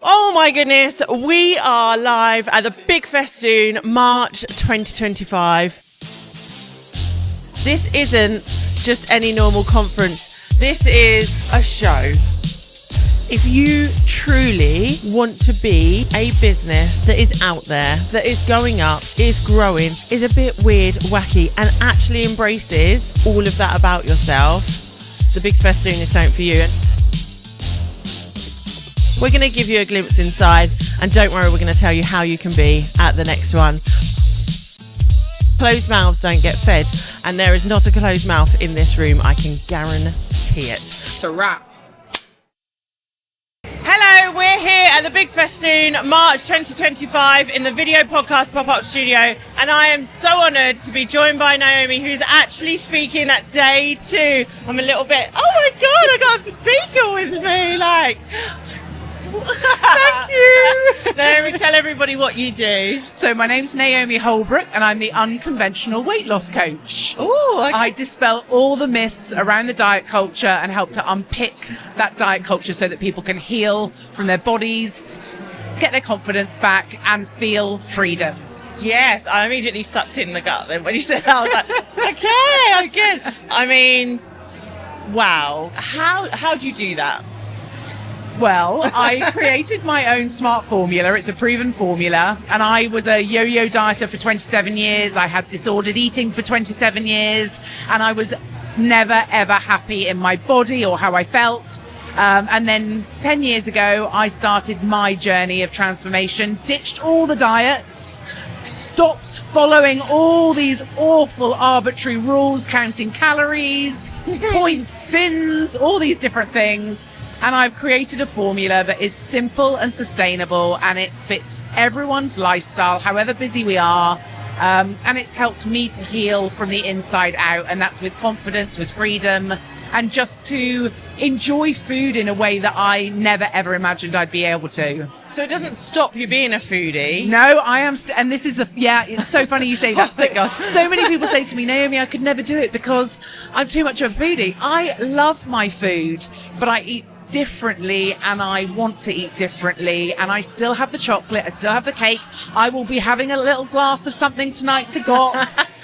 Oh my goodness, we are live at the Big Festoon, March 2025. This isn't just any normal conference. This is a show. If you truly want to be a business that is out there, that is going up, is growing, is a bit weird, wacky, and actually embraces all of that about yourself, the Big Festoon is something for you. We're going to give you a glimpse inside, and don't worry, we're going to tell you how you can be at the next one. Closed mouths don't get fed, and there is not a closed mouth in this room, I can guarantee it. It's a wrap. Hello, we're here at the Big Festoon, March 2025 in the Video Podcast Pop-Up Studio, and I am so honoured to be joined by Naomi, who's actually speaking at day 2. I'm a little bit, oh my God, I got a speaker with me, like... Thank you. Naomi, tell everybody what you do. So my name's Naomi Holbrook and I'm the Unconventional Weightloss Coach. Ooh, okay. I dispel all the myths around the diet culture and help to unpick that diet culture so that people can heal from their bodies, get their confidence back and feel freedom. Yes, I immediately sucked in the gut then when you said that. I was like, okay, I'm good. I mean, wow. How do you do that? Well, I created my own smart formula. It's a proven formula. And I was a yo-yo dieter for 27 years. I had disordered eating for 27 years. And I was never, ever happy in my body or how I felt. And then 10 years ago, I started my journey of transformation, ditched all the diets, stopped following all these awful arbitrary rules, counting calories, points, sins, all these different things. And I've created a formula that is simple and sustainable and it fits everyone's lifestyle, however busy we are. And it's helped me to heal from the inside out. And that's with confidence, with freedom, and just to enjoy food in a way that I never, ever imagined I'd be able to. So it doesn't stop you being a foodie? No, I am. And this is it's so funny you say that. Oh my God. So many people say to me, Naomi, I could never do it because I'm too much of a foodie. I love my food, but I eat differently and I want to eat differently, and I still have the chocolate, I still have the cake. I will be having a little glass of something tonight to go.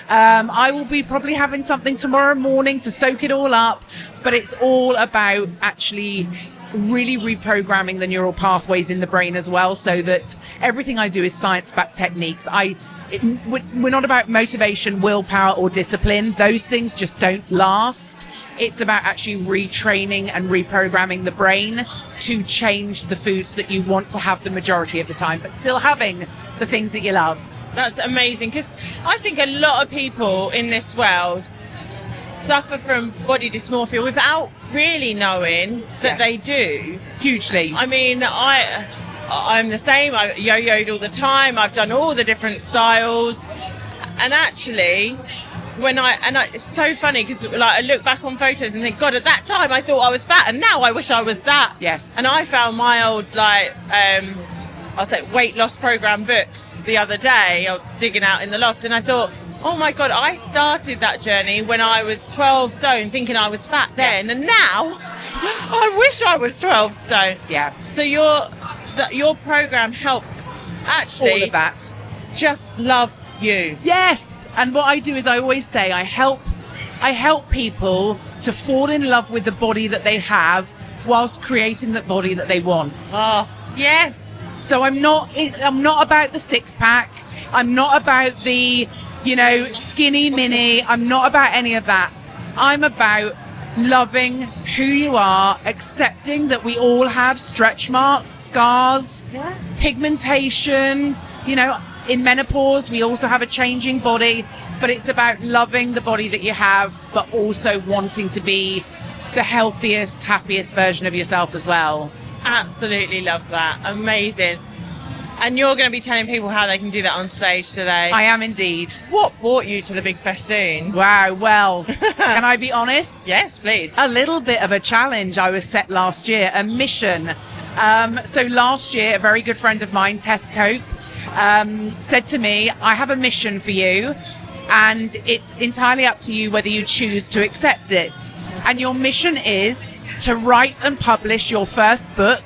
I will be probably having something tomorrow morning to soak it all up, but it's all about actually really reprogramming the neural pathways in the brain as well, so that everything I do is science-backed techniques. We're not about motivation, willpower or discipline. Those things just don't last. It's about actually retraining and reprogramming the brain to change the foods that you want to have the majority of the time, but still having the things that you love. That's amazing, because I think a lot of people in this world suffer from body dysmorphia without really knowing that they do. Hugely. I mean, I'm the same. I yo-yoed all the time. I've done all the different styles, and actually, it's so funny because I look back on photos and think, God, at that time I thought I was fat, and now I wish I was that. Yes. And I found my old I'll say weight loss program books the other day. I was digging out in the loft, and I thought, oh my God, I started that journey when I was 12 stone, thinking I was fat then, and now I wish I was 12 stone. Yeah. So your program helps actually all of that. Just love you. Yes. And what I do is I always say I help people to fall in love with the body that they have whilst creating the body that they want. Oh, yes. So I'm not about the six pack. I'm not about the, skinny mini. I'm not about any of that. I'm about loving who you are, accepting that we all have stretch marks, scars, pigmentation, in menopause, we also have a changing body, but it's about loving the body that you have, but also wanting to be the healthiest, happiest version of yourself as well. Absolutely love that. Amazing. And you're going to be telling people how they can do that on stage today. I am indeed. What brought you to the Big Festoon? Wow, well, can I be honest? Yes, please. A little bit of a challenge I was set last year, a mission. So last year, a very good friend of mine, Tess Cope, said to me, I have a mission for you, and it's entirely up to you whether you choose to accept it. And your mission is to write and publish your first book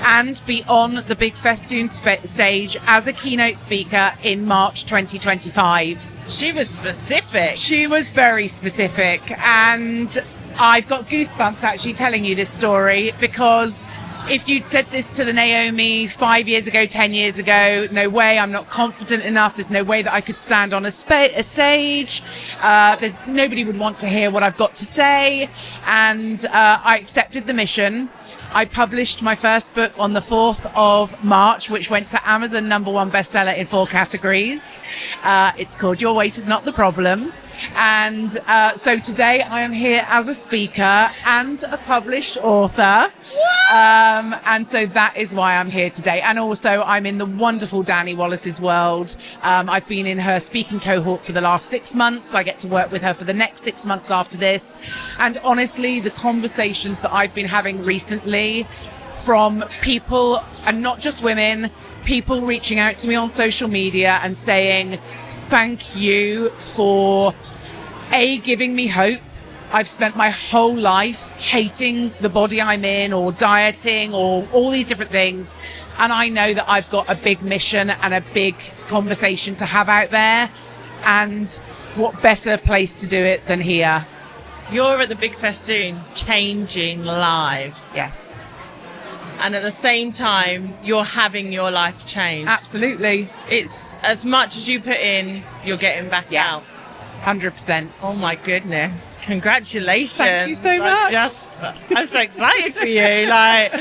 and be on the Big Festoon stage as a keynote speaker in March 2025. She was specific. She was very specific, and I've got goosebumps actually telling you this story, because if you'd said this to the Naomi 5 years ago, 10 years ago, no way, I'm not confident enough. There's no way that I could stand on a stage. Nobody would want to hear what I've got to say. And I accepted the mission. I published my first book on the 4th of March, which went to Amazon #1 bestseller in 4 categories. It's called Your Weight Is Not the Problem. And so today I am here as a speaker and a published author. And so that is why I'm here today. And also I'm in the wonderful Danny Wallace's world. I've been in her speaking cohort for the last 6 months. I get to work with her for the next 6 months after this. And honestly, the conversations that I've been having recently from people, and not just women, people reaching out to me on social media and saying, thank you for giving me hope. I've spent my whole life hating the body I'm in, or dieting, or all these different things. And I know that I've got a big mission and a big conversation to have out there. And what better place to do it than here? You're at the Big Festoon, changing lives. Yes. And at the same time, you're having your life change. Absolutely. It's as much as you put in, you're getting back out. 100%. Oh my goodness. Congratulations. Thank you so much. I'm so excited for you. Like,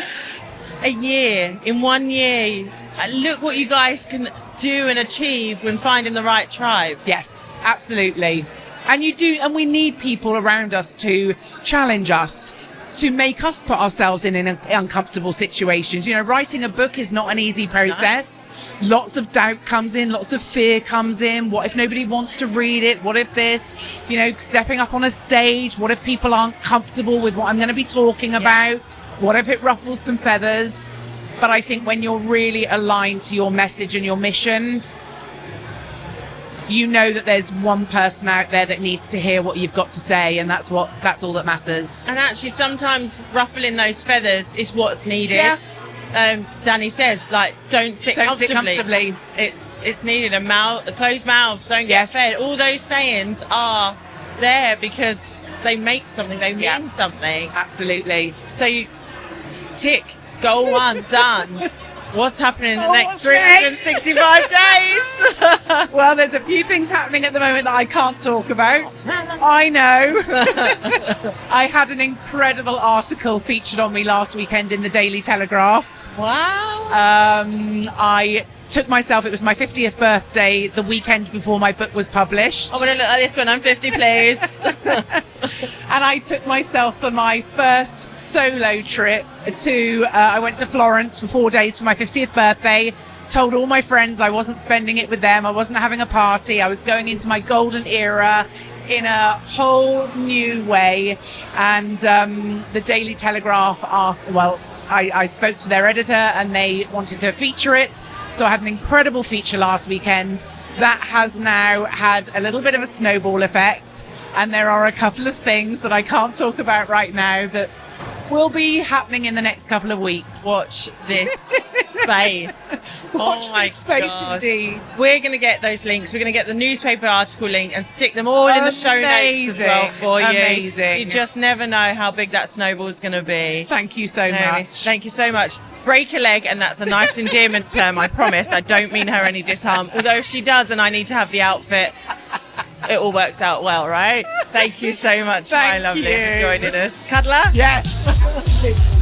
in 1 year, look what you guys can do and achieve when finding the right tribe. Yes, absolutely. And we need people around us to challenge us, to make us put ourselves in uncomfortable situations. You know, writing a book is not an easy process. No. Lots of doubt comes in, lots of fear comes in. What if nobody wants to read it? What if this, stepping up on a stage, what if people aren't comfortable with what I'm going to be talking about? What if it ruffles some feathers? But I think when you're really aligned to your message and your mission, you know that there's one person out there that needs to hear what you've got to say, and that's all that matters. And actually, sometimes ruffling those feathers is what's needed. Yeah. Danny says, don't sit comfortably. It's needed. Closed mouths don't get fed. All those sayings are there because they make something. They mean something. Absolutely. So you tick, goal 1 done. What's happening in the next 365 days? Well, there's a few things happening at the moment that I can't talk about. I know. I had an incredible article featured on me last weekend in the Daily Telegraph. Wow. I took myself, it was my 50th birthday, the weekend before my book was published. I want to look at this one, I'm 50, please. And I took myself for my first solo trip I went to Florence for 4 days for my 50th birthday, told all my friends I wasn't spending it with them, I wasn't having a party, I was going into my golden era in a whole new way. And the Daily Telegraph asked, I spoke to their editor and they wanted to feature it. So I had an incredible feature last weekend that has now had a little bit of a snowball effect. And there are a couple of things that I can't talk about right now that will be happening in the next couple of weeks. Watch this space. Watch this space, indeed. We're going to get those links. We're going to get the newspaper article link and stick them all in the show notes as well for you. Amazing. You just never know how big that snowball is going to be. Thank you so much. Thank you so much. Break a leg, and that's a nice endearment term, I promise. I don't mean her any disharm. Although if she does and I need to have the outfit, it all works out well, right? Thank you so much, my lovely, for joining us. Cuddler? Yes.